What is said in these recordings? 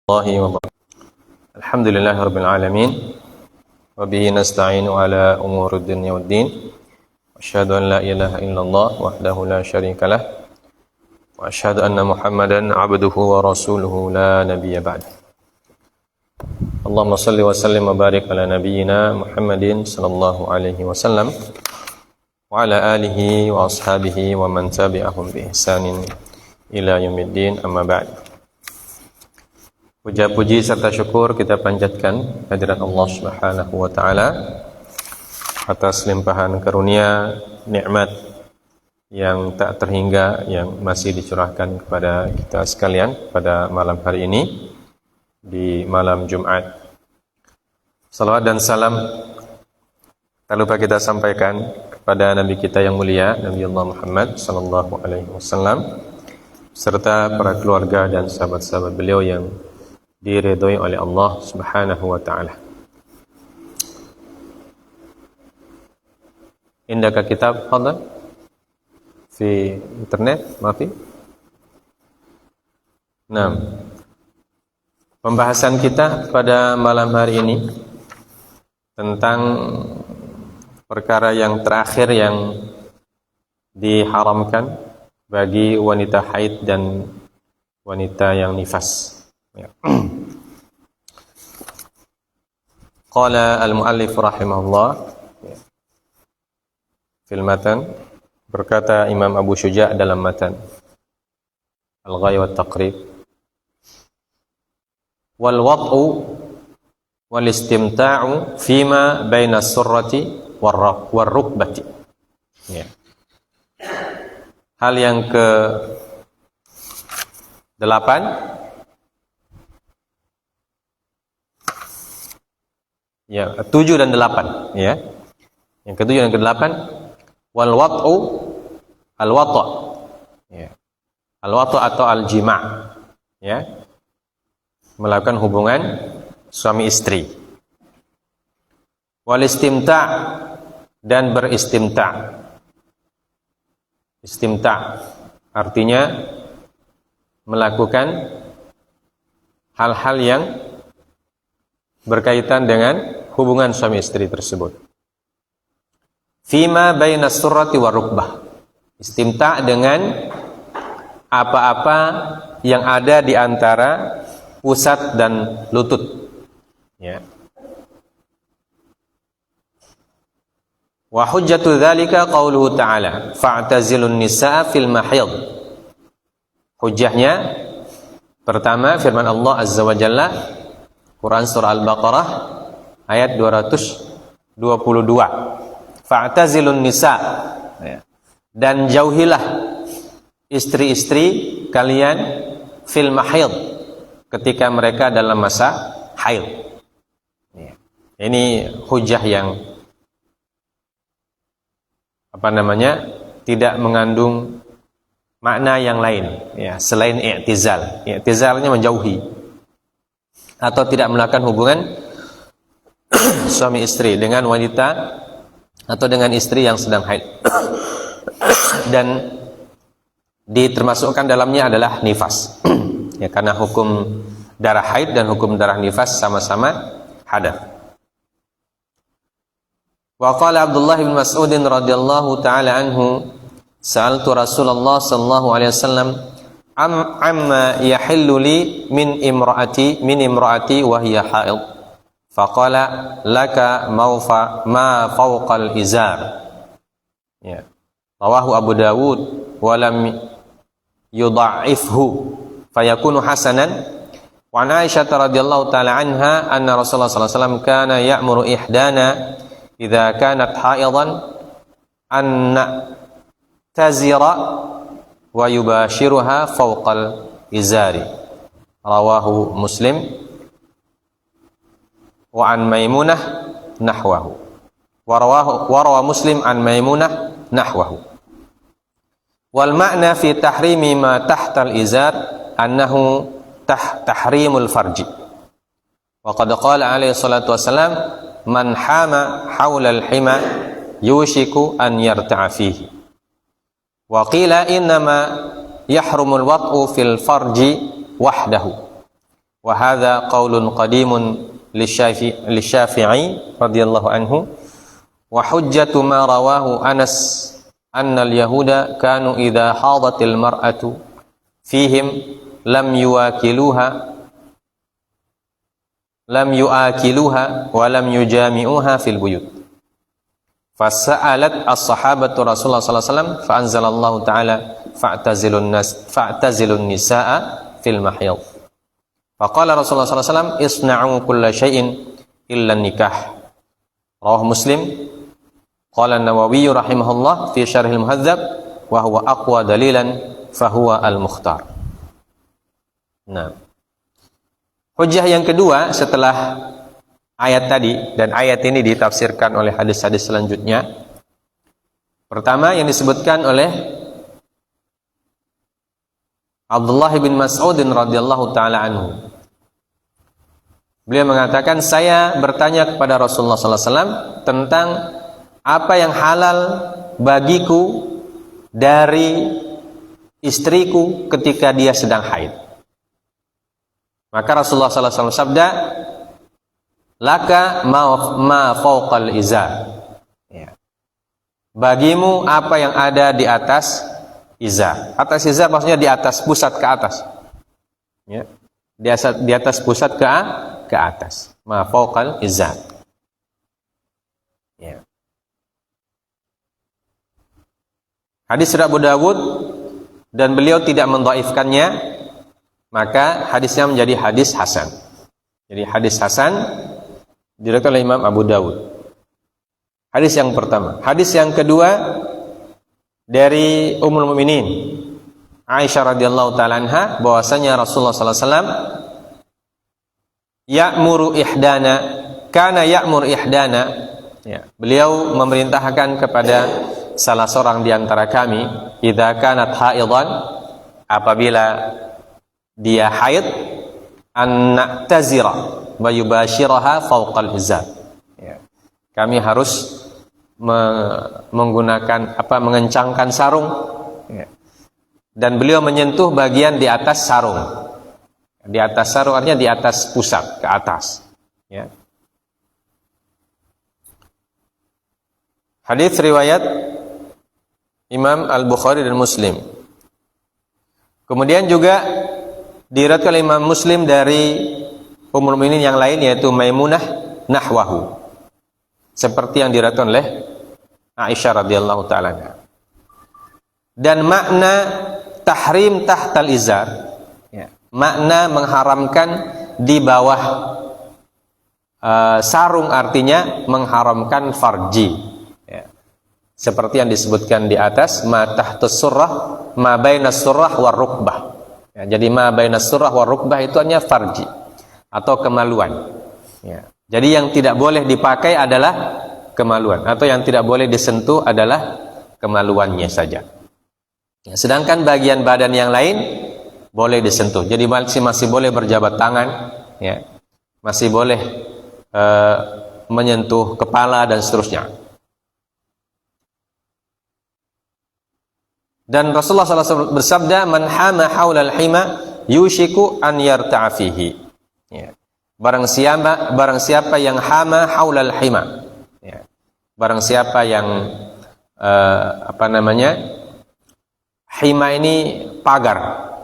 Allahi wa barakatuh. Alhamdulillahi rabbil alamin wa bihi nasta'inu ala umuri dunya waddin. Asyhadu an la ilaha illallah wahdahu la syarikalah wa asyhadu anna Muhammadan 'abduhu wa rasuluhu la nabiyya ba'da. Allahumma shalli wa sallim wa barik ala nabiyyina Muhammadin sallallahu alaihi wasallam wa ala alihi wa ashabihi wa man tabi'ahum bi ihsanin ila yaumiddin, amma ba'd. Puja-puji serta syukur kita panjatkan hadirat Allah Subhanahu wa taala atas limpahan karunia nikmat yang tak terhingga yang masih dicurahkan kepada kita sekalian pada malam hari ini di malam Jumat. Salawat dan salam tak lupa kita sampaikan kepada Nabi kita yang mulia, Nabi Allah Muhammad sallallahu alaihi wasallam, serta para keluarga dan sahabat-sahabat beliau yang diridhoi oleh Allah Subhanahu wa taala. Indaka kitab hadal fi internet, maafi. Nah, pembahasan kita pada malam hari ini tentang perkara yang terakhir yang diharamkan bagi wanita haid dan wanita yang nifas. Ya. Qala al-muallif rahimahullah fil matan, berkata Imam Abu Syuja' dalam matan Al-Ghaya wa Taqrib, wal wad'u wal istimta'u fima baina as-surrati war rukbati. Ya. Hal yang ke 8, ya, 7 dan 8, ya. Yang ke-7 dan ke-8, wal wat'u al wata', ya. Al wata' atau al jima', ya. Melakukan hubungan suami istri. Wal istimta' dan beristimta'. Istimta' artinya melakukan hal-hal yang berkaitan dengan hubungan suami istri tersebut. Fima baina surrati wa rukbah. Istimta' dengan apa-apa yang ada di antara pusat dan lutut. Ya. Wa hujjatu dzalika qauluhu ta'ala, fa'tazilun nisaa fil mahid. Hujjahnya pertama firman Allah Azza wa Jalla, Quran surah Al-Baqarah ayat 222. Fa'tazilun nisa, dan jauhilah istri-istri kalian fil mahid, ketika mereka dalam masa haid. Ini hujah yang tidak mengandung makna yang lain, ya, selain i'tizal. I'tizalnya menjauhi atau tidak melakukan hubungan suami istri dengan wanita atau dengan istri yang sedang haid. Dan ditermasukkan dalamnya adalah nifas. Ya, karena hukum darah haid dan hukum darah nifas sama-sama hadath. Wa qala Abdullah bin Mas'ud radhiyallahu taala anhu, sa'altu Rasulullah sallallahu alaihi wasallam amma yahillu li min imraati wa hiya haid, faqala laka ma fawqal izar. Ya. Rawahu Abu Dawud wa lam yudha'ifhu fayakunu hasanan. Wa an Aisyah radhiyallahu taala anha anna Rasulullah sallallahu alaihi wasallam kana ya'muru ihdana idza kanat haidan an tazira wa yubashiruha fawqal izari. Rawahu Muslim wa an Maimunah nahwahu. Wa rawa Muslim an Maimunah nahwahu. Wal ma'na fi tahrimi ma tahta al-izar annahu tahrimul farji. Wa qad qala alaihi salatu wassalam, man hama hawla al-hima yushiku an yarta'a fihi. Wa qila innama yahrumul wat'u fil farji wahdahu wa hadza qaulun qadimun lisyafi'i radhiyallahu anhu, wa hujjatu ma rawahu Anas anna al-yahuda kanu idza hadatil mar'atu fihim lam yuakiluha wa lam yujami'uha fil buyut. Fasa'alat as-sahabatu Rasulullah sallallahu alaihi wasallam fa anzalallahu ta'ala fa'tazilun nisaa fil mahyid. Faqala Rasulullah sallallahu alaihi wasallam isna'u kulla syai'in illa nikah. Rawahu Muslim. Qala An-Nawawi rahimahullah fi Syarhil Muhadzab wa huwa aqwa dalilan fa huwa al-mukhtar. Nah, hujjah yang kedua setelah ayat tadi, dan ayat ini ditafsirkan oleh hadis-hadis selanjutnya. Pertama yang disebutkan oleh Abdullah bin Mas'ud radhiyallahu taala anhu. Beliau mengatakan, saya bertanya kepada Rasulullah sallallahu alaihi wasallam tentang apa yang halal bagiku dari istriku ketika dia sedang haid. Maka Rasulullah sallallahu alaihi wasallam sabda, laka ma fawqal izar. Ya. Bagimu apa yang ada di atas izar. Atas izar maksudnya di atas, pusat ke atas. Ya. Di atas pusat ke atas. Ma fawqal izar. Ya. Hadis riwayat Abu Dawud dan beliau tidak mendhaifkannya, maka hadisnya menjadi hadis hasan. Jadi hadis hasan diriwayatkan oleh Imam Abu Dawud. Hadis yang pertama. Hadis yang kedua dari Ummul Mukminin Aisyah radhiyallahu taala anha, bahwasanya Rasulullah sallallahu alaihi wasallam ya'mur ihdana, ya, beliau memerintahkan kepada salah seorang di antara kami, idza kanat haidan, apabila dia haid, an na'tazira wa yubashiraha fawqal izar. Ya. Kami harus mengencangkan sarung, ya. Dan beliau menyentuh bagian di atas sarung. Di atas sarung artinya di atas pusat ke atas, ya. Hadis riwayat Imam Al-Bukhari dan Muslim. Kemudian juga diriwayatkan oleh Imam Muslim dari Ummul Mukminin yang lain, yaitu Maimunah nahwahu, seperti yang diriwayatkan oleh Aisyah radhiyallahu taala. Dan makna tahrim tahtal izar, ya, makna mengharamkan di bawah sarung, artinya mengharamkan farji. Seperti yang disebutkan di atas, ma tahtus surrah ma bainas surrah war rukbah. Ya, jadi ma bainas surrah war rukbah itu hanya farji atau kemaluan. Ya. Jadi yang tidak boleh dipakai adalah kemaluan, atau yang tidak boleh disentuh adalah kemaluannya saja. Ya, sedangkan bagian badan yang lain boleh disentuh. Jadi masih boleh berjabat tangan, ya, masih boleh menyentuh kepala dan seterusnya. Dan Rasulullah SAW bersabda, man hama haulal hima yushiku an yarta'a fihi. Ya. Barang siapa yang hama haulal hima, ya. Barang siapa yang hima ini pagar,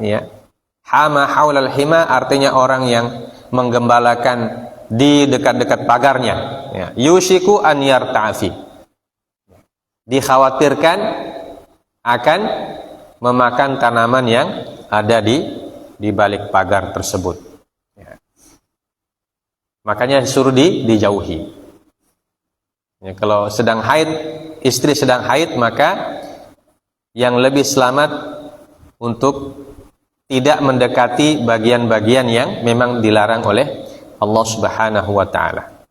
ya. Hama haulal hima artinya orang yang menggembalakan di dekat-dekat pagarnya, ya. Yushiku an yarta'a fihi. Dikhawatirkan akan memakan tanaman yang ada di balik pagar tersebut, ya. Makanya disuruh dijauhi, ya. Kalau sedang haid, istri sedang haid, maka yang lebih selamat untuk tidak mendekati bagian-bagian yang memang dilarang oleh Allah Subhanahu wa taala.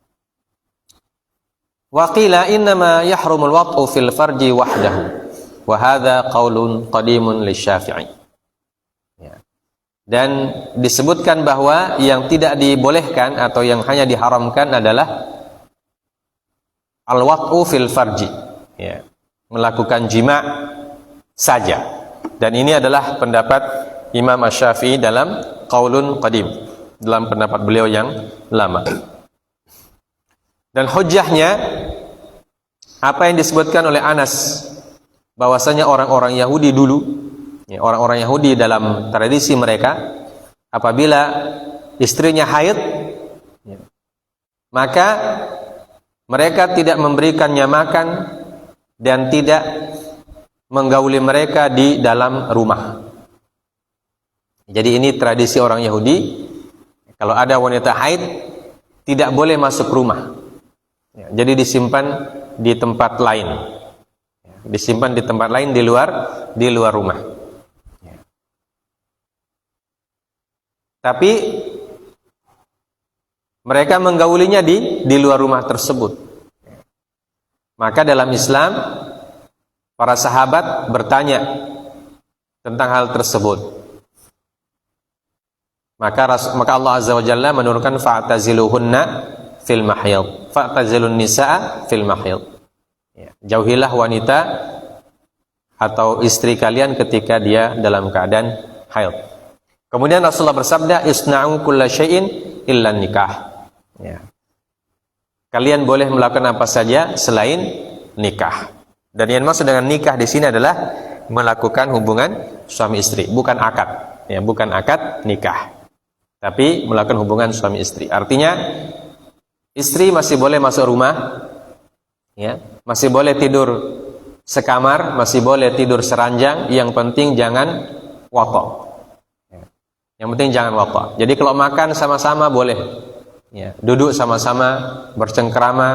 Wa qila innama yahrumul wat'u fil farji wahdahu. Wa hadza qaulun qadimun lisyafi'i. Ya. Dan disebutkan bahwa yang tidak dibolehkan atau yang hanya diharamkan adalah al-wat'u fil farji, ya, melakukan jima' saja. Dan ini adalah pendapat Imam Asy-Syafi'i dalam qaulun qadim. dalam pendapat beliau yang lama. Dan hujjahnya apa yang disebutkan oleh Anas, bahwasanya orang-orang Yahudi dulu, orang-orang Yahudi dalam tradisi mereka, apabila istrinya haid, maka mereka tidak memberikannya makan dan tidak menggauli mereka di dalam rumah. Jadi ini tradisi orang Yahudi, kalau ada wanita haid tidak boleh masuk rumah. Jadi disimpan di tempat lain. Disimpan di tempat lain di luar rumah. Tapi mereka menggaulinya di luar rumah tersebut. Maka dalam Islam para sahabat bertanya tentang hal tersebut. Maka Allah Azza wa Jalla menurunkan fa'taziluhunna fil mahyid, fa'tazilun nisaa fil mahyid. Jauhilah wanita atau istri kalian ketika dia dalam keadaan haid. Kemudian Rasulullah bersabda, isna'u kulla syai'in illa nikah. Kalian boleh melakukan apa saja selain nikah. Dan yang maksud dengan nikah di sini adalah melakukan hubungan suami istri, bukan akad. Bukan akad nikah, tapi melakukan hubungan suami istri. Artinya istri masih boleh masuk rumah, masih boleh tidur sekamar, masih boleh tidur seranjang. Yang penting jangan watok. Yang penting jangan watok. Jadi kalau makan sama-sama boleh, duduk sama-sama, bercengkrama,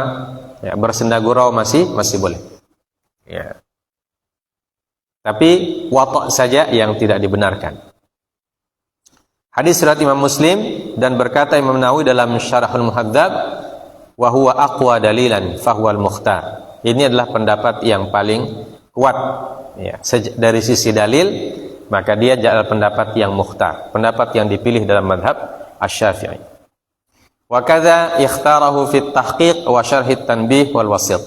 bersenda gurau masih boleh. Tapi watok saja yang tidak dibenarkan. Hadis riwayat Imam Muslim, dan berkata Imam Nawawi dalam Syarahul Muhadzab, wa huwa aqwa dalilan fahuwal mukhtar. Ini adalah pendapat yang paling kuat dari sisi dalil, maka dia adalah pendapat yang mukhtar, pendapat yang dipilih dalam madhab Asy-Syafi'i. Wa kadza ikhtarahu fi at-tahqiq wa syarh at-tanbih wal wasit.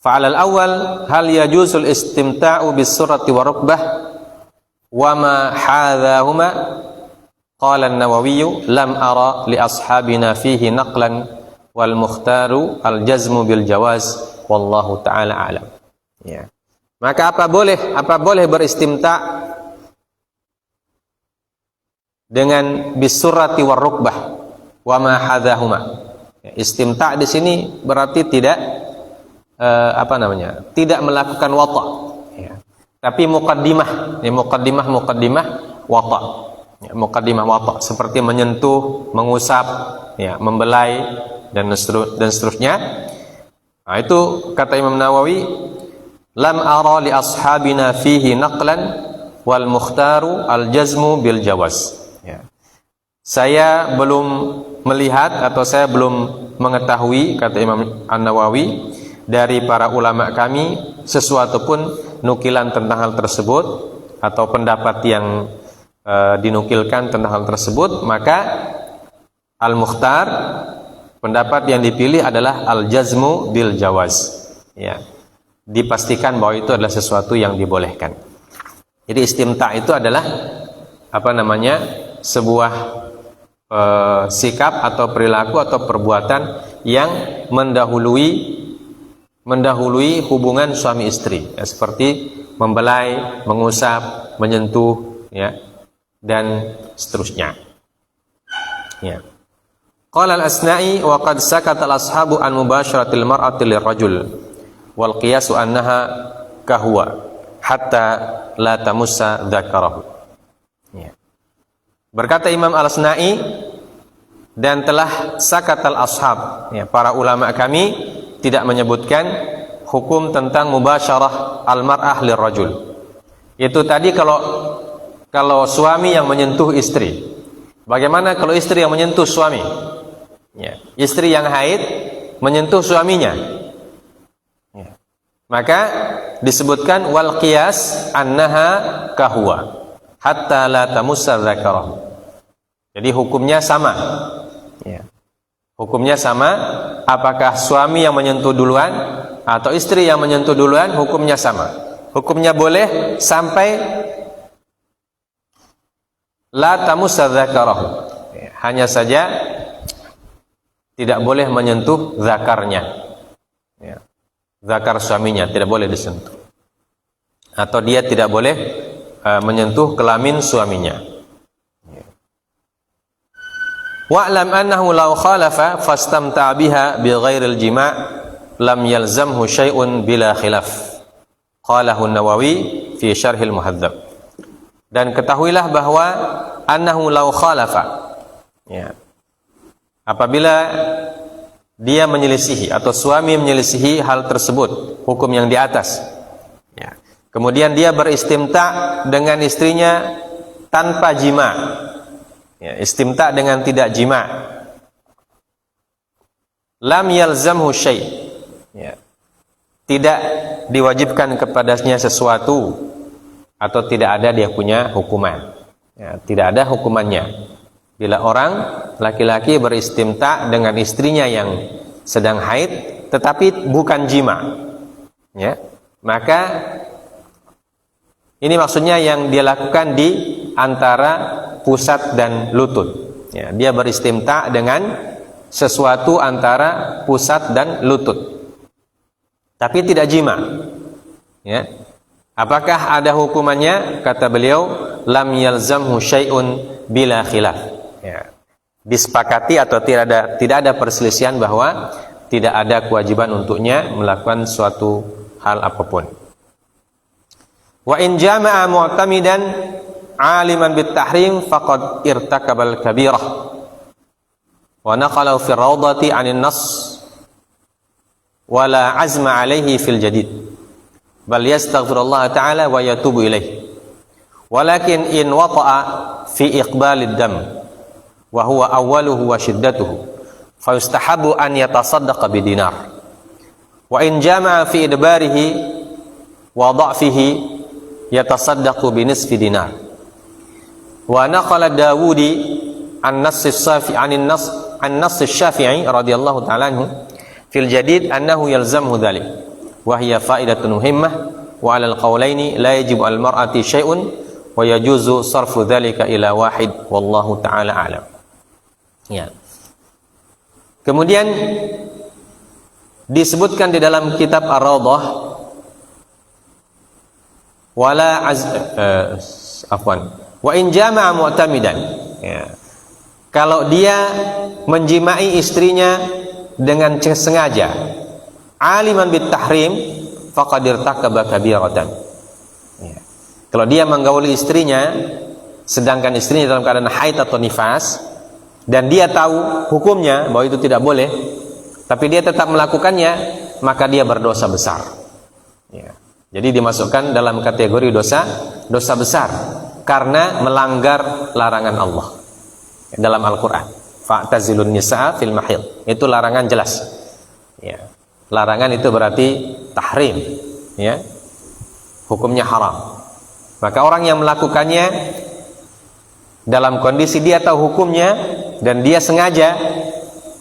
Fa'al al-awwal hal yajuzul istimta'u bis-surrati wa rukbah wa ma hadahuma. Qala an-Nawawi lam ara li ashabina fihi naqlan wal mukhtaru al-jazmu bil jawaz wallahu taala a'lam. Maka apa boleh beristimta' dengan bisurrati war rukbah wa ma hadahuma. Istimta' di sini berarti tidak tidak melakukan wata', tapi muqaddimah wata'. Muqaddimah wata', seperti menyentuh, mengusap, membelai dan seterusnya. Nah, itu kata Imam Nawawi, lam ara li ashabina fihi naqlan wal mukhtaru al jazmu bil jawaz. Saya belum melihat atau saya belum mengetahui, kata Imam An-Nawawi, dari para ulama kami sesuatu pun nukilan tentang hal tersebut atau pendapat yang dinukilkan tentang hal tersebut. Maka al-mukhtar, pendapat yang dipilih adalah al-jazmu bil jawaz, dipastikan bahwa itu adalah sesuatu yang dibolehkan. Jadi istimta' itu adalah sebuah sikap atau perilaku atau perbuatan yang mendahului hubungan suami istri, seperti membelai, mengusap, menyentuh, dan seterusnya. Qala al-Asna'i wa qad sakata al-ashabu an mubasharatil mar'ati lirrajul wal qiyasu annaha kahwa hatta la tamussa dzakarahu. Berkata Imam Al-Asna'i, dan telah sakatal ashab, para ulama kami tidak menyebutkan hukum tentang mubasyarah al-mar'ah lirrajul. Itu tadi kalau suami yang menyentuh istri. Bagaimana kalau istri yang menyentuh suami? Istri yang haid menyentuh suaminya. Maka disebutkan wal qiyas annaha kahwa hatta la tamussa dzakarahu. Jadi hukumnya sama. Hukumnya sama, apakah suami yang menyentuh duluan atau istri yang menyentuh duluan, hukumnya sama. Hukumnya boleh sampai la tamussa dzakarahu, hanya saja tidak boleh menyentuh zakarnya, zakar suaminya tidak boleh disentuh, atau dia tidak boleh menyentuh kelamin suaminya. Wa'lam annahu law khalafa fastamta'a biha bighairil jima' lam yalzamhu syai'un bila khilaf. Qalahu an-Nawawi fi Syarhil Muhadzab. Dan ketahuilah bahwa annahu law khalafa, apabila dia menyelisihi atau suami menyelisihi hal tersebut, hukum yang di atas, kemudian dia beristimta dengan istrinya tanpa jima, istimta dengan tidak jima, lam yalzamhu syai', tidak diwajibkan kepadanya sesuatu, atau tidak ada dia punya hukuman, tidak ada hukumannya. Bila orang laki-laki beristimta dengan istrinya yang sedang haid tetapi bukan jima, maka ini maksudnya yang dia lakukan di antara pusat dan lutut. Dia beristimta dengan sesuatu antara pusat dan lutut, tapi tidak jima. Apakah ada hukumannya? Kata beliau, lam yalzamhu syai'un bila khilaf. Disepakati atau tidak ada perselisihan bahwa tidak ada kewajiban untuknya melakukan suatu hal apapun. Wa in jama'a mu'tamidan 'aliman bit tahrim faqad irtakabal kabirah. Wa naqala fi rawdati 'anil nas wala 'azma 'alaihi fil jadid. Bal yastaghfirullah ta'ala wa yatubu ilaih. Walakin in wata'a fi iqbalid dam wa huwa awwaluhu wa shiddatuhu fa yustahabu an yatasaddaqa bidinar. Wa in jama'a fi idbarihi wa dha'fihi yatasaddaqu binisfi dinar. Wa naqala Dawudi an-nass as-Safi an-nass asy-Syafi'i radhiyallahu ta'ala anhu fil jadid annahu yalzamhu dhalik wa hiya fa'idatun muhimmah wa 'ala al-qawlaini la yajibu al-mar'ati syai'un wa yajuzu sarfu dhalika ila wahid wallahu ta'ala a'lam. Kemudian disebutkan di dalam kitab Ar-Rawdah wa in jama'a mu'tamidan, kalau dia menjimai istrinya dengan sengaja, aliman bit tahrim faqad irtakaba kabiratan. Kalau dia menggauli istrinya sedangkan istrinya dalam keadaan haid atau nifas, dan dia tahu hukumnya bahwa itu tidak boleh, tapi dia tetap melakukannya, maka dia berdosa besar. Jadi dimasukkan dalam kategori dosa besar karena melanggar larangan Allah dalam Al-Quran. Fa'tazilun nisaa fil mahid, itu larangan jelas. Larangan itu berarti tahrim, hukumnya haram. Maka orang yang melakukannya dalam kondisi dia tahu hukumnya dan dia sengaja,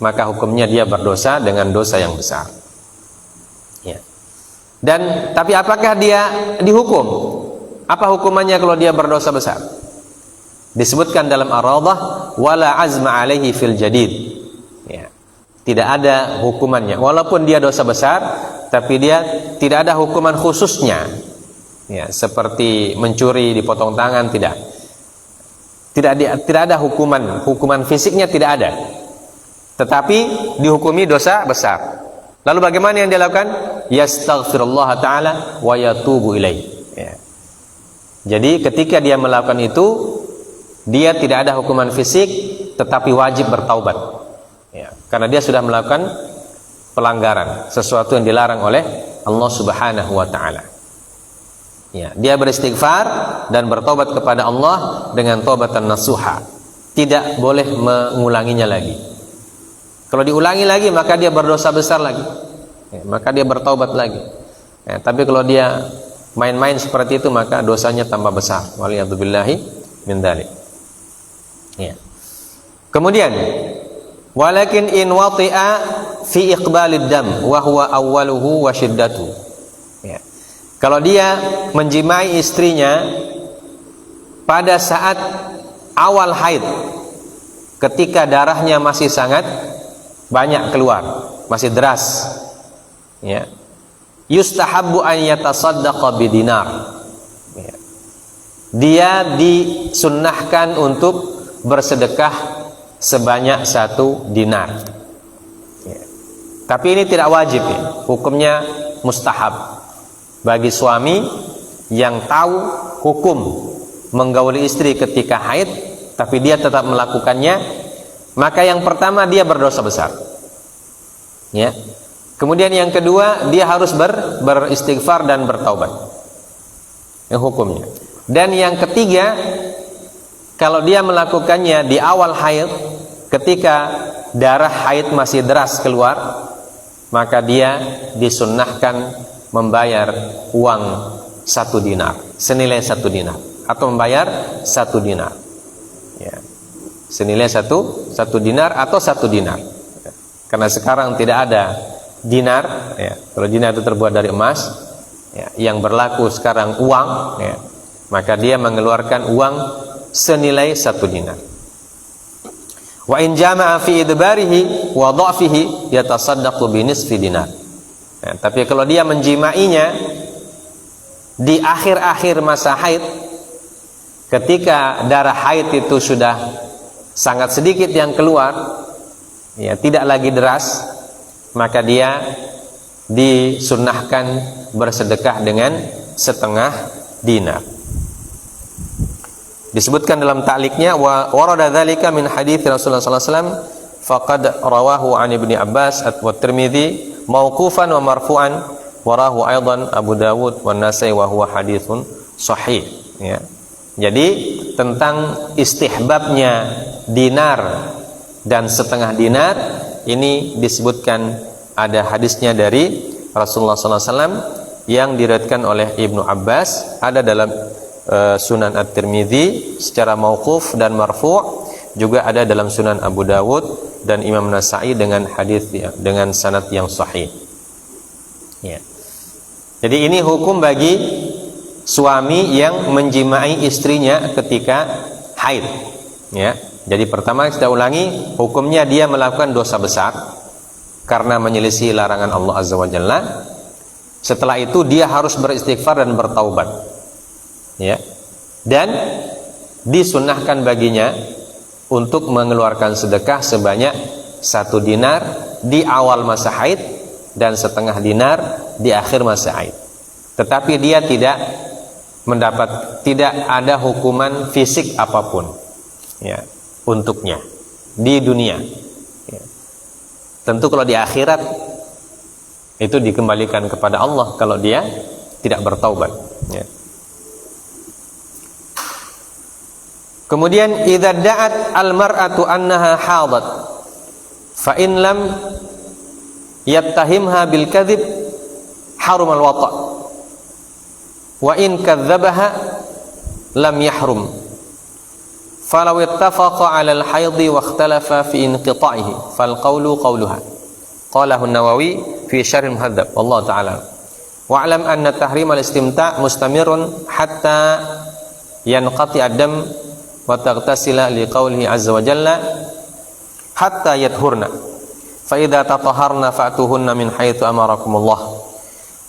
maka hukumnya dia berdosa dengan dosa yang besar. Dan tapi apakah dia dihukum? Apa hukumannya kalau dia berdosa besar? Disebutkan dalam Ar-Rawdah wala azma alaihi fil jadid. Tidak ada hukumannya walaupun dia dosa besar, tapi dia tidak ada hukuman khususnya. Seperti mencuri dipotong tangan, tidak ada hukuman fisiknya, tidak ada, tetapi dihukumi dosa besar. Lalu bagaimana yang dia lakukan? Yastaghfirullah ta'ala wa yatubu ilaih. Jadi ketika dia melakukan itu, dia tidak ada hukuman fisik, tetapi wajib bertaubat, karena dia sudah melakukan pelanggaran, sesuatu yang dilarang oleh Allah Subhanahu wa ta'ala. Dia beristighfar dan bertobat kepada Allah dengan taubatan nasuha. Tidak boleh mengulanginya lagi. Kalau diulangi lagi, maka dia berdosa besar lagi. Maka dia bertaubat lagi. Tapi kalau dia main-main seperti itu, maka dosanya tambah besar. Waliyadzubillahi min dzalik. Kemudian, walakin in wati'a fi iqbalid dam wa huwa awwaluhu wa shiddatuhu. Kalau dia menjimai istrinya pada saat awal haid, ketika darahnya masih sangat banyak keluar, masih deras, ya, yustahabbu an yatasaddaqa bidinar, ya. Dia disunnahkan untuk bersedekah sebanyak 1 dinar, ya. Tapi ini tidak wajib, ya. Hukumnya mustahab bagi suami yang tahu hukum menggauli istri ketika haid tapi dia tetap melakukannya, maka yang pertama dia berdosa besar, ya. Kemudian yang kedua dia harus beristighfar dan bertaubat, hukumnya. Dan yang ketiga, kalau dia melakukannya di awal haid, ketika darah haid masih deras keluar, maka dia disunnahkan membayar uang 1 dinar, senilai 1 dinar, atau membayar 1 dinar, ya. Senilai 1 dinar atau 1 dinar, ya. Karena sekarang tidak ada dinar, ya. Kalau dinar itu terbuat dari emas, ya, yang berlaku sekarang uang, ya, maka dia mengeluarkan uang senilai 1 dinar. Wa in jama'a fi idbarihi wa dha'fihi yatasaddaqu bi nisfi dinar. Ya, tapi kalau dia menjimainya di akhir-akhir masa haid, ketika darah haid itu sudah sangat sedikit yang keluar, ya, tidak lagi deras, maka dia disunnahkan bersedekah dengan setengah dinar. Disebutkan dalam ta'liqnya, wa warada dzalika min hadits Rasulullah sallallahu alaihi wasallam faqad rawahu an Ibnu Abbas wa Tirmidzi mauqufan wa marfu'an wa rawahu aidan Abu Dawud wa Nasai wa huwa haditsun sahih, ya. Jadi tentang istihbabnya dinar dan setengah dinar ini disebutkan, ada hadisnya dari Rasulullah sallallahu alaihi wasallam yang diriwayatkan oleh Ibnu Abbas, ada dalam Sunan At-Tirmidzi secara mauquf dan marfu', juga ada dalam Sunan Abu Dawud dan Imam Nasai dengan hadis dengan sanad yang sahih, ya. Jadi ini hukum bagi suami yang menjimai istrinya ketika haid, ya. Jadi pertama kita ulangi, hukumnya dia melakukan dosa besar karena menyelisih larangan Allah Azza wa Jalla. Setelah itu dia harus beristighfar dan bertaubat, ya. Dan disunnahkan baginya untuk mengeluarkan sedekah sebanyak 1 dinar di awal masa haid dan setengah dinar di akhir masa haid. Tetapi dia tidak ada hukuman fisik apapun, ya, untuknya di dunia, ya. Tentu kalau di akhirat itu dikembalikan kepada Allah kalau dia tidak bertaubat, ya. Kemudian idza da'at al-mar'atu annaha hadat fa in lam yattahimha bil kadhib haruma al-wata' wa in kadzabaha lam yahrum falau ittafaqa 'ala al-haidhi wa ikhtalafa fi inqita'ihi fal qawlu qawluha qalahu an-Nawawi fi syarh al-Muhadzab wallahu ta'ala wa'lam anna tahrim al-istimta' mustamirun hatta yanqati ad-dam wa taghtasila liqaulihi azza wa jalla hatta yadhurna fa idza tatahharna fa'tuhunna min haitsu amarakumullah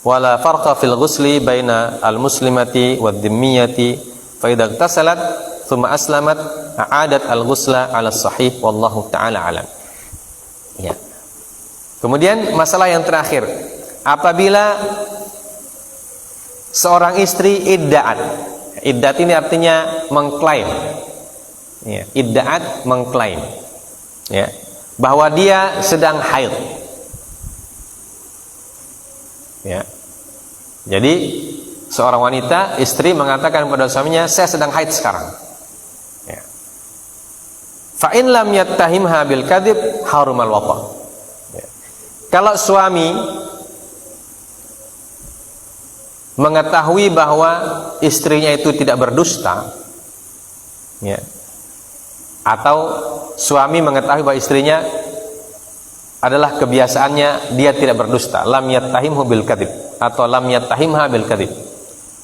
wa la farqa fil ghusli baina al muslimati wad dhimmiyati fa idza ightasalat thumma aslamat a'adat al ghusla 'ala sahih wallahu ta'ala alam, ya. Kemudian masalah yang terakhir, apabila seorang istri iddaat ini artinya mengklaim, ya, iddaat mengklaim, ya, bahwa dia sedang haid, ya. Jadi seorang wanita, istri mengatakan pada suaminya, saya sedang haid sekarang, ya. Fa in lam yattahimha bil kadzib harumal wata', ya. Kalau suami mengetahui bahwa istrinya itu tidak berdusta, ya, atau suami mengetahui bahwa istrinya adalah kebiasaannya dia tidak berdusta, lam yattahimhu bil kadzib atau lam yattahimha bil kadzib,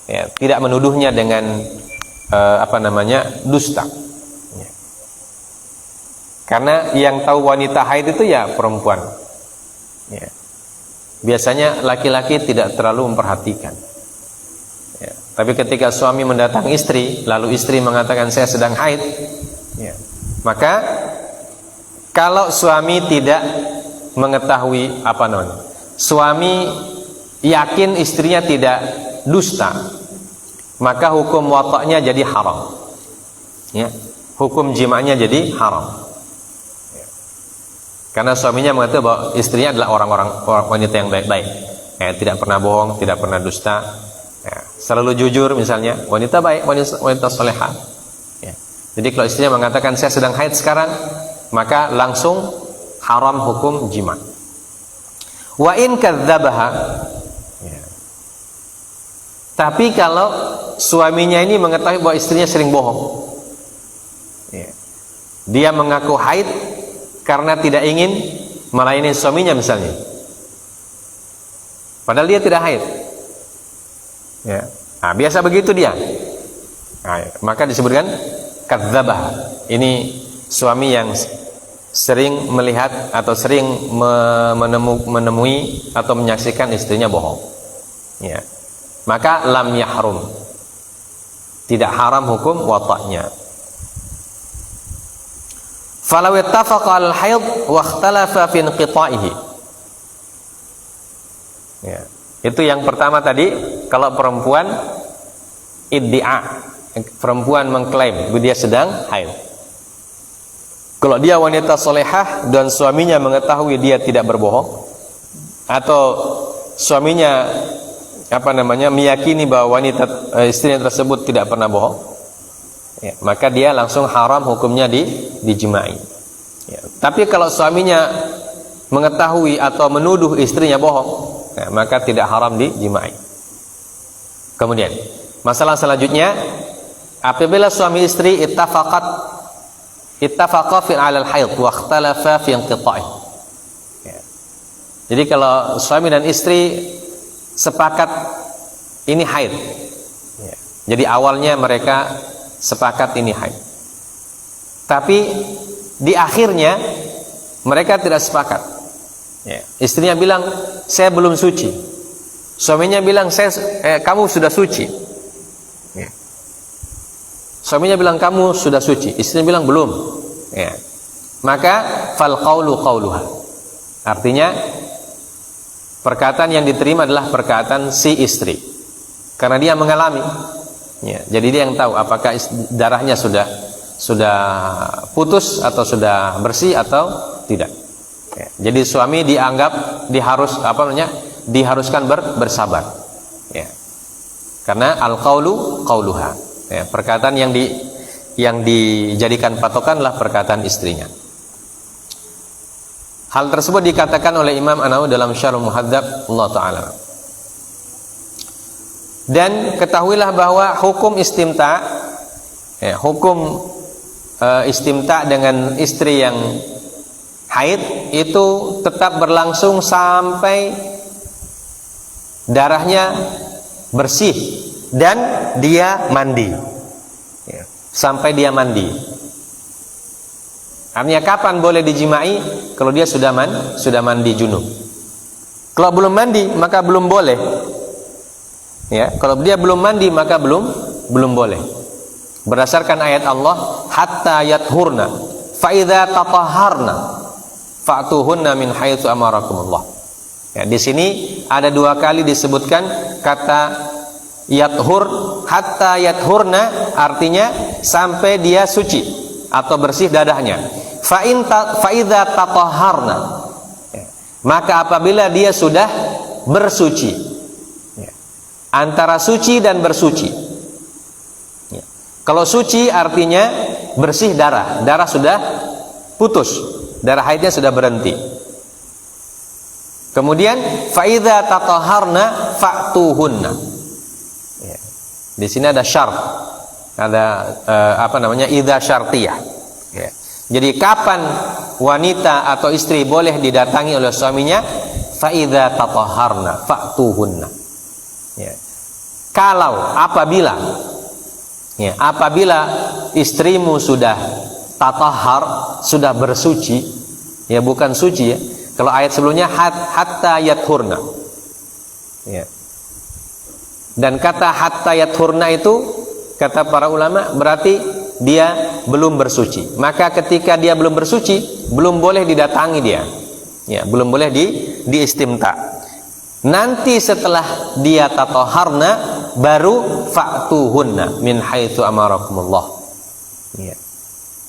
ya, tidak menuduhnya dengan dusta, ya. Karena yang tahu wanita haid itu ya perempuan. Ya. Biasanya laki-laki tidak terlalu memperhatikan. Ya. Tapi ketika suami mendatangi istri, lalu istri mengatakan saya sedang haid, ya. Maka kalau suami tidak mengetahui suami yakin istrinya tidak dusta, maka hukum wata'nya jadi haram. Ya. Hukum jima'nya jadi haram. Karena suaminya mengatakan bahwa istrinya adalah orang wanita yang baik-baik, tidak pernah bohong, tidak pernah dusta, selalu jujur misalnya, wanita baik, wanita solehah. Jadi kalau istrinya mengatakan saya sedang haid sekarang, maka langsung haram hukum jima. Wa in kadzabaha, tapi kalau suaminya ini mengetahui bahwa istrinya sering bohong, dia mengaku haid karena tidak ingin melayani suaminya misalnya, padahal dia tidak haid. Nah, biasa begitu dia. Nah, maka disebutkan kadzabah. Ini suami yang sering melihat atau sering menemui atau menyaksikan istrinya bohong. Ya. Maka lam yahrum, tidak haram hukum wata'nya. Falau ittafaqa al-haid wa ikhtalafa fi inqita'ihi. Ya. Itu yang pertama tadi, kalau perempuan iddia, perempuan mengklaim dia sedang haid. Kalau dia wanita solehah dan suaminya mengetahui dia tidak berbohong, atau suaminya meyakini bahwa istrinya tersebut tidak pernah bohong, maka dia langsung haram hukumnya dijimai. Tapi kalau suaminya mengetahui atau menuduh istrinya bohong, maka tidak haram dijimai. Kemudian masalah selanjutnya, apabila suami istri ittafaqa fi 'ala al-haid wa ikhtalafa fi inqita'i. Jadi kalau suami dan istri sepakat ini haid, jadi awalnya mereka sepakat ini haid, tapi di akhirnya mereka tidak sepakat. Istrinya bilang saya belum suci, suaminya bilang kamu sudah suci. Suaminya bilang kamu sudah suci, istrinya bilang belum. Maka fal qaulu qauluha, artinya perkataan yang diterima adalah perkataan si istri, karena dia mengalami. Jadi dia yang tahu apakah darahnya sudah putus atau sudah bersih atau tidak. Jadi suami dianggap diharuskan bersabar. Karena al-qaulu qauluha, perkataan yang dijadikan patokan adalah perkataan istrinya. Hal tersebut dikatakan oleh Imam An-Nawawi dalam Syarh Muhadzab, Allah Ta'ala. Dan ketahuilah bahwa hukum istimta, istimta dengan istri yang haid itu tetap berlangsung sampai darahnya bersih dan dia mandi. Sampai dia mandi. Artinya kapan boleh dijimai? Kalau dia sudah mandi junub. Kalau belum mandi maka belum boleh. Kalau dia belum mandi maka belum boleh. Berdasarkan ayat Allah, hatta yathurna fa idza tatahharna fa'tuhunna min haitsu amarakumullah. Di sini ada dua kali disebutkan kata yathur, hatta yathurna, artinya sampai dia suci atau bersih dadahnya. Fa idza tatahharna, maka apabila dia sudah bersuci, antara suci dan bersuci. Kalau suci artinya bersih darah sudah putus, darah haidnya sudah berhenti. Kemudian fa idza tatahharna fa'tuhunna. Di sini ada syarat, ada idza syartiyah. Jadi kapan wanita atau istri boleh didatangi oleh suaminya? Fa idza tatahharna fa'tuhunna. Kalau apabila istrimu sudah tatahhar, sudah bersuci, ya bukan suci ya. Kalau ayat sebelumnya hatta yathurna. Ya. Dan kata hatta yathurna itu kata para ulama berarti dia belum bersuci. Maka ketika dia belum bersuci, belum boleh didatangi dia. Ya, belum boleh diistimta. Nanti setelah dia tatahharna baru fa'tuhunna min haitsu amarakumullah. Ya.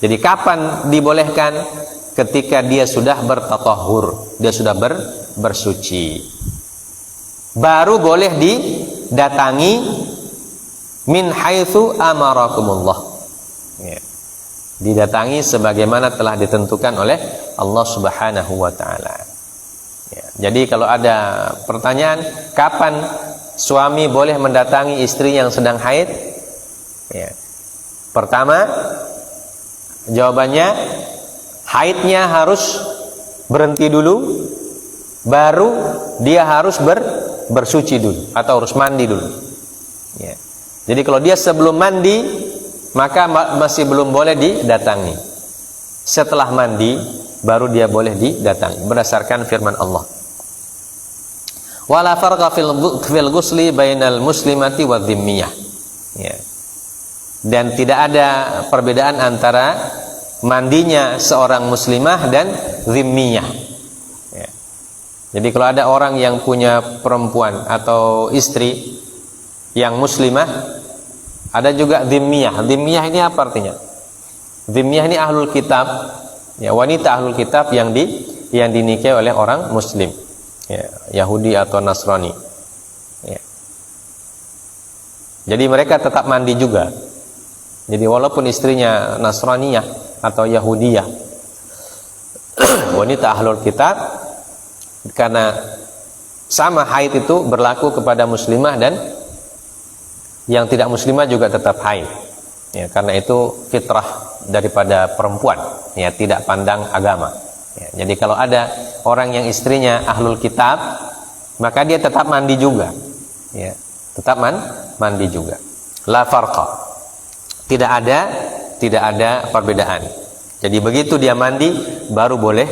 Jadi kapan dibolehkan? Ketika dia sudah bertatahhur, dia sudah bersuci. Baru boleh didatangi min haitsu amarakumullah. Ya. Didatangi sebagaimana telah ditentukan oleh Allah Subhanahu wa taala. Ya. Jadi kalau ada pertanyaan, kapan suami boleh mendatangi istri yang sedang haid? Ya. Pertama, jawabannya haidnya harus berhenti dulu, baru dia harus bersuci dulu atau harus mandi dulu. Ya. Jadi kalau dia sebelum mandi, maka masih belum boleh didatangi. Setelah mandi, baru dia boleh didatangi berdasarkan firman Allah. Wala farqa fil ghusli bainal muslimati wa dhimmiyah. Ya. Dan tidak ada perbedaan antara mandinya seorang muslimah dan dhimmiyah. Ya. Jadi kalau ada orang yang punya perempuan atau istri yang muslimah, ada juga dhimmiyah. Dhimmiyah ini apa artinya? Dhimmiyah ini ahlul kitab, ya, wanita ahlul kitab yang dinikahi oleh orang muslim, ya, Yahudi atau Nasrani. Ya. Jadi mereka tetap mandi juga. Jadi walaupun istrinya Nasraniyah atau Yahudiyah, wanita ahlul kitab, karena sama haid itu berlaku kepada muslimah dan yang tidak muslimah juga tetap haid. Ya, karena itu fitrah daripada perempuan, ya, tidak pandang agama. Ya, jadi kalau ada orang yang istrinya ahlul kitab, maka dia tetap mandi juga. Ya, tetap mandi juga. La farqa. Tidak ada perbedaan. Jadi begitu dia mandi baru boleh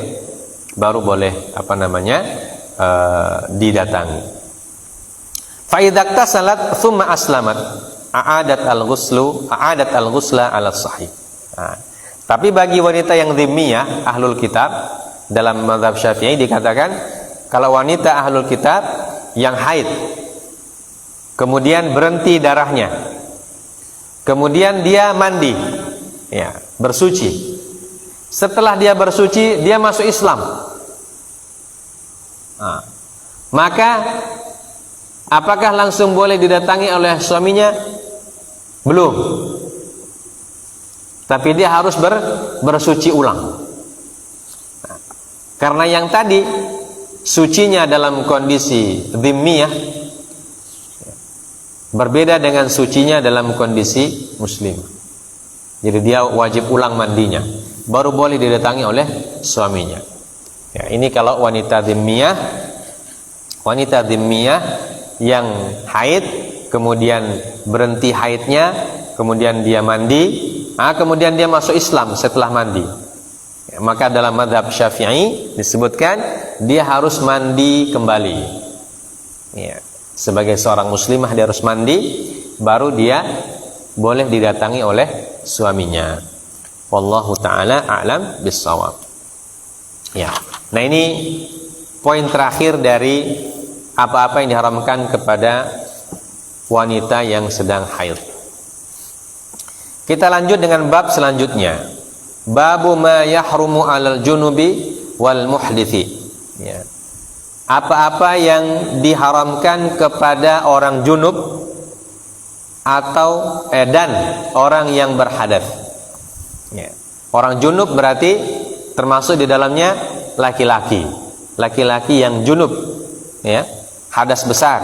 didatangi. Fa idza iktasalat tsumma aslamat a'adat al-ghusla 'ala sahih. Nah, tapi bagi wanita yang dhimmiyah ahlul kitab dalam mazhab Syafi'i dikatakan kalau wanita ahlul kitab yang haid kemudian berhenti darahnya, kemudian dia mandi, ya, bersuci. Setelah dia bersuci, dia masuk Islam. Nah, maka apakah langsung boleh didatangi oleh suaminya? Belum. Tapi dia harus bersuci ulang. Nah, karena yang tadi sucinya dalam kondisi dhimmiyah berbeda dengan sucinya dalam kondisi muslim. Jadi dia wajib ulang mandinya, baru boleh didatangi oleh suaminya. Ya, ini kalau wanita dhimmiyah yang haid, kemudian berhenti haidnya, kemudian dia mandi, kemudian dia masuk Islam setelah mandi. Ya, maka dalam mazhab Syafi'i disebutkan dia harus mandi kembali. Ya. Sebagai seorang muslimah dia harus mandi, baru dia boleh didatangi oleh suaminya. Wallahu ta'ala a'lam bissawab. Ya. Nah, ini poin terakhir dari apa-apa yang diharamkan kepada wanita yang sedang haid. Kita lanjut dengan bab selanjutnya. Babu ma yahrumu 'alal junubi wal muhdithi. Ya. Apa-apa yang diharamkan kepada orang junub atau dan orang yang berhadas. Ya. Orang junub berarti termasuk di dalamnya laki-laki yang junub, ya, hadas besar.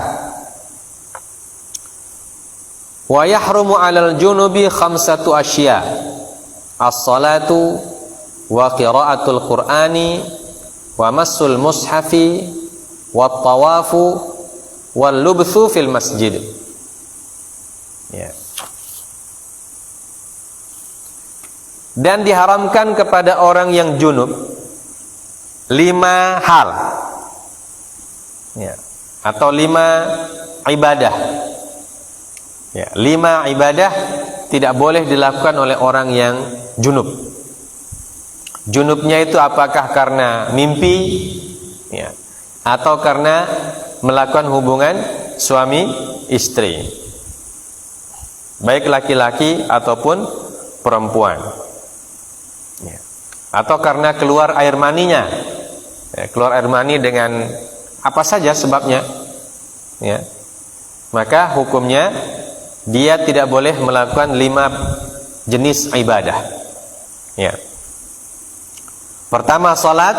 Wa yahrumu 'alal junubi khamsatu asya. As-salatu wa qira'atul Qur'ani wa massul mushafi wat tawafu wal lubthu fil masjid. Ya. Dan diharamkan kepada orang yang junub 5 hal, ya, atau 5 ibadah. Ya, 5 ibadah tidak boleh dilakukan oleh orang yang junub. Junubnya itu apakah karena mimpi, ya, atau karena melakukan hubungan suami istri, baik laki-laki ataupun perempuan, ya. Atau karena keluar air maninya, ya, keluar air mani dengan apa saja sebabnya, ya, maka hukumnya dia tidak boleh melakukan 5 jenis ibadah, ya. Pertama salat,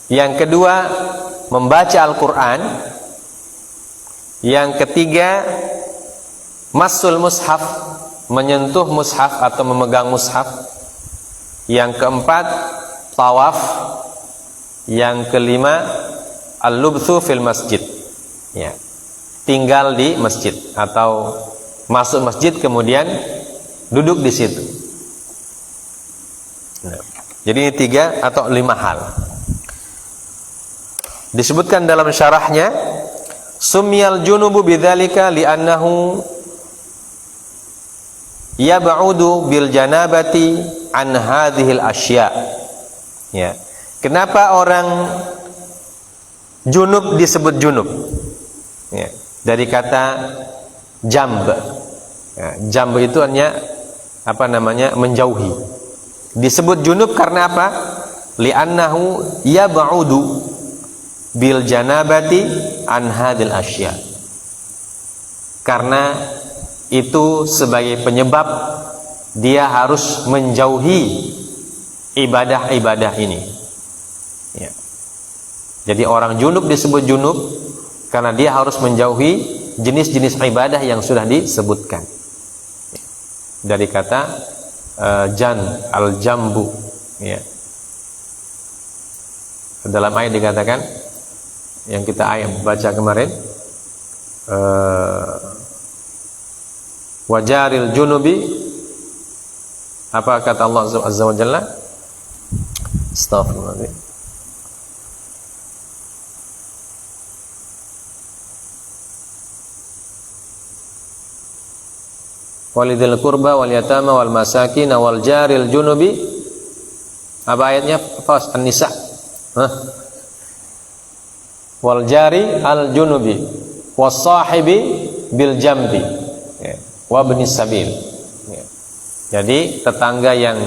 yang kedua membaca Al-Quran, yang ketiga masul mushaf, menyentuh mushaf atau memegang mushaf, yang keempat tawaf, yang kelima al-lubthu fil masjid, ya, tinggal di masjid atau masuk masjid kemudian duduk di situ. Nah, jadi ini 3 atau 5 hal. Disebutkan dalam syarahnya, sumiyal junubu bidzalika li'annahu yab'udu bil janabati an hadhil asya. Ya. Kenapa orang junub disebut junub? Ya, dari kata jamb. Ya, jamb itu hanya menjauhi. Disebut junub karena apa? Li'annahu yab'udu bil janabati an hadil asya. Karena itu sebagai penyebab dia harus menjauhi ibadah-ibadah ini, ya. Jadi orang junub disebut junub karena dia harus menjauhi jenis-jenis ibadah yang sudah disebutkan, ya. Dari kata al-jambu, ya. Dalam ayat dikatakan yang kita baca kemarin, wajaril junubi, apa kata Allah Azza wa Jalla? Astaghfirullah. Walidil qurba wal yatama wal masakin wal jaril junubi. Apa ayatnya? Fas An-Nisa. Wal jari al junubi was sahibi bil jambi, ya, wa ibnis sabil, ya. Jadi tetangga yang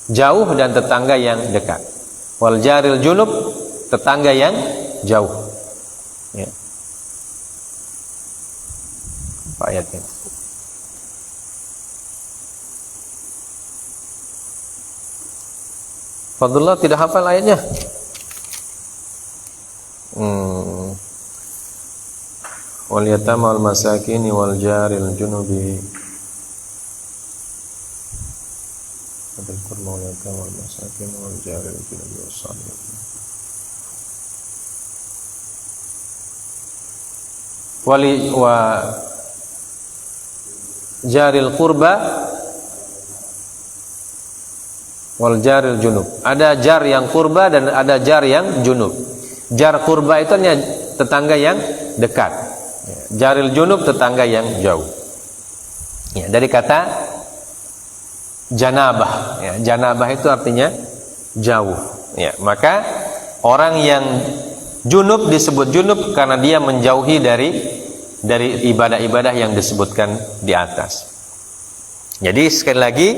jauh dan tetangga yang dekat. Wal jaril junub, tetangga yang jauh, ya. Apa ayatnya? Fadlullah tidak hafal ayatnya. Wal yatama wal masakin wal jaril junubi. Wal qurba wal yatama wal masakin wal jaril junubi was-sabil. Wali wa jaril qurba wal jaril junub. Ada jar yang kurba dan ada jar yang junub. Jar kurba itu hanya tetangga yang dekat. Jaril junub tetangga yang jauh. Ya, dari kata janabah. Ya, janabah itu artinya jauh. Ya, maka orang yang junub disebut junub karena dia menjauhi dari ibadah-ibadah yang disebutkan di atas. Jadi sekali lagi,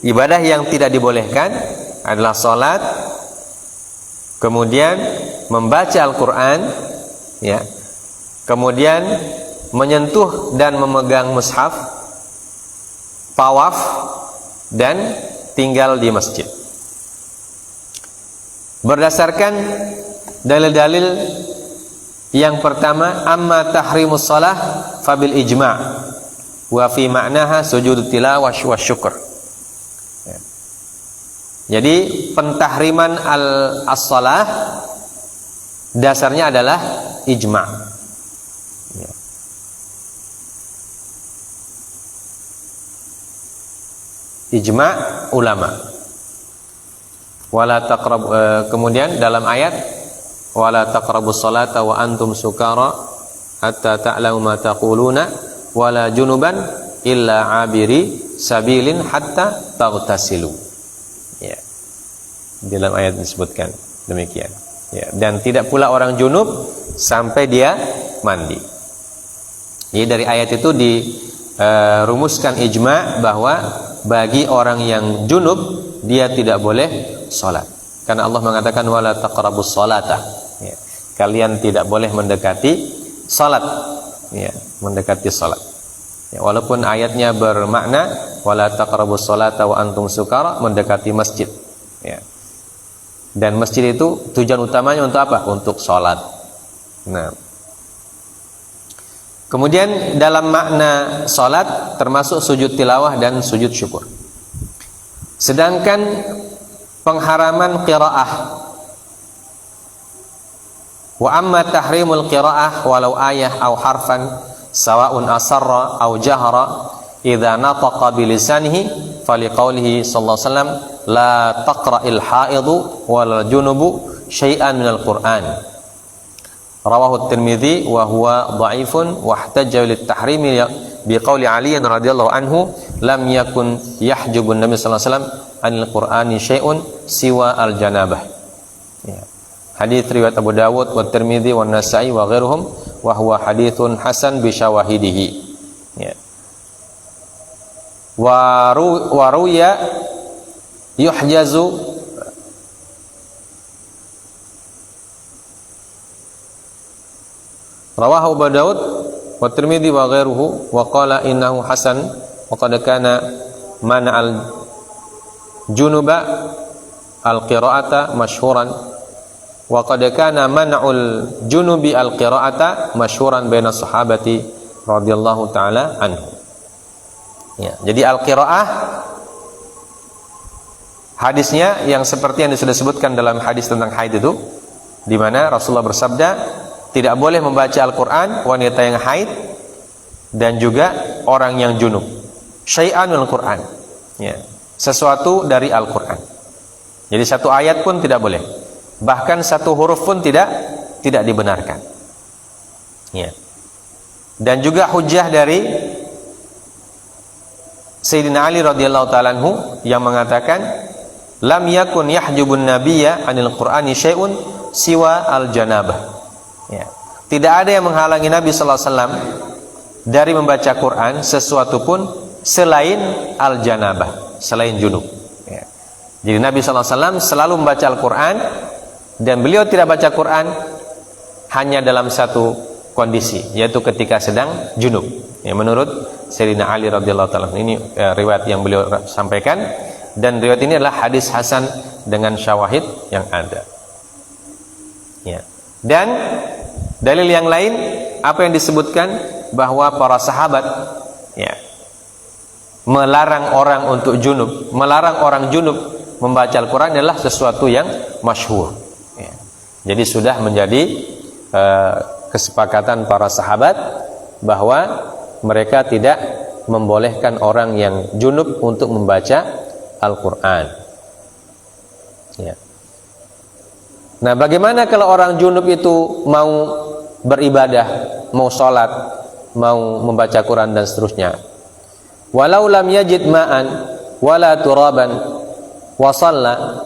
ibadah yang tidak dibolehkan adalah salat, kemudian membaca Al-Quran, ya, kemudian menyentuh dan memegang mushaf, tawaf, dan tinggal di masjid. Berdasarkan dalil-dalil yang pertama, amma tahrimus shalah fabil ijma' wa fi ma'naha sujud tilawah wa syukur. Jadi pentahriman as-shalah dasarnya adalah ijma'. Ya. ijma' ulama. Wala taqrabu, kemudian dalam ayat wala taqrabus salata wa antum sukara hatta ta'lamu ma taquluna wala junuban illa abiri sabilin hatta taghtasilu. Ya. Dalam ayat disebutkan demikian. Ya, dan tidak pula orang junub sampai dia mandi. Jadi dari ayat itu dirumuskan ijma' bahwa bagi orang yang junub dia tidak boleh sholat. Karena Allah mengatakan wala taqrabus sholata. Ya, kalian tidak boleh mendekati sholat. Ya, mendekati sholat. Ya, walaupun ayatnya bermakna wala taqrabus sholata wa antum sukara, mendekati masjid. Ya. Dan masjid itu tujuan utamanya untuk apa? Untuk sholat. Nah, kemudian dalam makna sholat termasuk sujud tilawah dan sujud syukur. Sedangkan pengharaman qiraah, wa amma tahrimul qiraah walau ayah aw harfan sawa'un asarra aw jahra idza nataqa bilisanihi faliqaulihi sallallahu alaihi wasallam la taqra'il haidu wal junubu syai'an minal Qur'an. Rawahu Tirmidzi wa huwa dha'ifun wa ihtajja lit tahrimi biqauli Ali radhiyallahu anhu lam yakun yahjubun nabi sallallahu alaihi wasallam anil Qur'ani syai'un siwa al janabah. Ya. Hadits riwayat Abu Dawud wa Tirmidzi wa Nasa'i wa ghairuhum wa huwa haditsun hasan bi syawahidihi. Ya. Wa ruya yuhjazu rawahu Abu Daud wa Tirmidzi wa ghairuhu wa qala innahu hasan wa qad kana man'al junuba al-qira'ata masyhuran wa qad kana man'ul junubi al-qira'ata masyhuran baina sahabati radhiyallahu taala anhu. Ya, jadi al-qira'ah hadisnya yang seperti yang sudah disebutkan dalam hadis tentang haid itu, di mana Rasulullah bersabda tidak boleh membaca Al-Quran wanita yang haid dan juga orang yang junub. Syai'an minal Quran. Ya, sesuatu dari Al-Quran. Jadi satu ayat pun tidak boleh. Bahkan satu huruf pun tidak dibenarkan. Ya. Dan juga hujjah dari Sayyidina Ali radhiyallahu ta'ala anhu yang mengatakan lam yakun yahjubun nabiyya anil Qur'ani syai'un siwa al-janabah. Ya. Tidak ada yang menghalangi Nabi sallallahu alaihi wasallam dari membaca Quran sesuatu pun selain al-janabah, selain junub. Ya. Jadi Nabi sallallahu alaihi wasallam selalu membaca Al-Qur'an dan beliau tidak baca Quran hanya dalam satu kondisi, yaitu ketika sedang junub. Ya, menurut Sayyidina Ali radhiyallahu ta'ala, ini riwayat yang beliau sampaikan, dan riwayat ini adalah hadis hasan dengan syawahid yang ada. Ya. Dan dalil yang lain apa yang disebutkan bahwa para sahabat ya melarang orang untuk junub, melarang orang junub membaca Al-Quran adalah sesuatu yang masyhur. Ya. Jadi sudah menjadi kesepakatan para sahabat bahwa mereka tidak membolehkan orang yang junub untuk membaca Al-Quran. Ya. Nah, bagaimana kalau orang junub itu mau beribadah, mau sholat, mau membaca Quran dan seterusnya? Walau lam yajid ma'an wala turaban wa shalla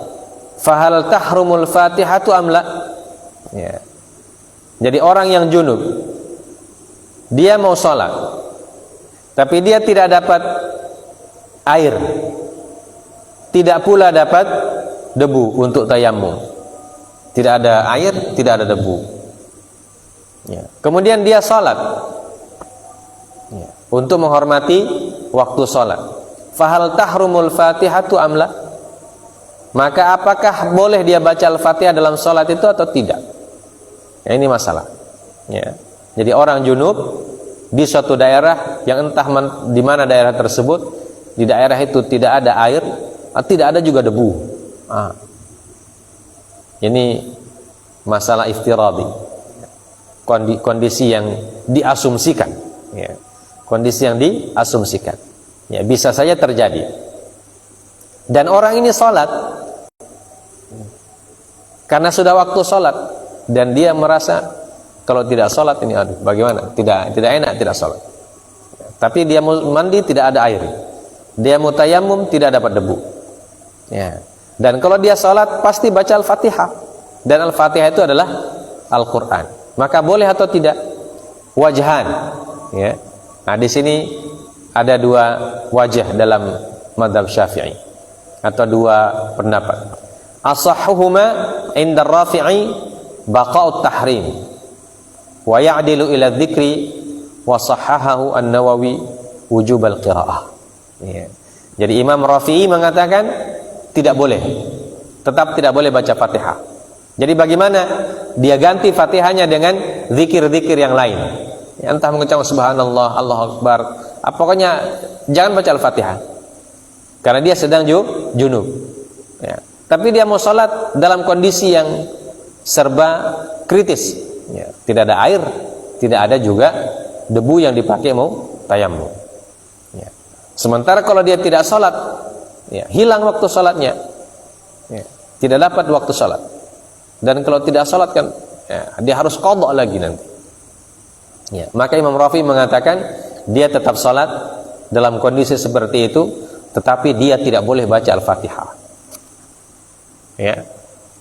fahal tahrumul fatihatu amla? Ya. Jadi orang yang junub, dia mau sholat, tapi dia tidak dapat air, tidak pula dapat debu untuk tayammum. Tidak ada air, tidak ada debu. Ya. Kemudian dia sholat ya, untuk menghormati waktu sholat. Fahal tahrumul fatihatu amla? Maka apakah boleh dia baca Al-Fatihah dalam sholat itu atau tidak? Ya, ini masalah. Ya. Jadi orang junub di suatu daerah yang entah di mana daerah tersebut, di daerah itu tidak ada air, tidak ada juga debu. Ini masalah iftiradi, kondisi yang diasumsikan, ya. Kondisi yang diasumsikan, ya, bisa saja terjadi, Dan orang ini sholat karena sudah waktu sholat, dan dia merasa kalau tidak sholat ini aduh bagaimana, tidak enak tidak sholat. Tapi dia mau mandi tidak ada air, dia mau tayamum tidak dapat debu, ya. Dan kalau dia sholat pasti baca Al-Fatihah, dan Al-Fatihah itu adalah Al-Quran. Maka boleh atau tidak? Wajhan, ya. Nah di sini ada dua wajah dalam mazhab Syafi'i, atau dua pendapat. Asahhuhuma inda Rafi'i baqa'ut tahrim wa ya'dilu ila dzikri wa sahahahu An-Nawawi wujub al-qira'ah. Ya. Jadi Imam Rafi'i mengatakan tidak boleh, tetap tidak boleh baca Fatihah. Jadi bagaimana? Dia ganti Fatihahnya dengan zikir-zikir yang lain. Ya, entah mengucapkan subhanallah, Allahu akbar, pokoknya jangan baca Al-Fatihah. Karena dia sedang junub. Ya. Tapi dia mau sholat dalam kondisi yang serba kritis. Ya. Tidak ada air, tidak ada juga debu yang dipakai mau tayamum. Ya. Sementara kalau dia tidak sholat, ya, hilang waktu sholatnya, ya, tidak dapat waktu sholat. Dan kalau tidak sholat kan, ya, dia harus qadha lagi nanti. Ya. Maka Imam Rafi'i mengatakan dia tetap sholat dalam kondisi seperti itu, tetapi dia tidak boleh baca Al-Fatihah. Ya.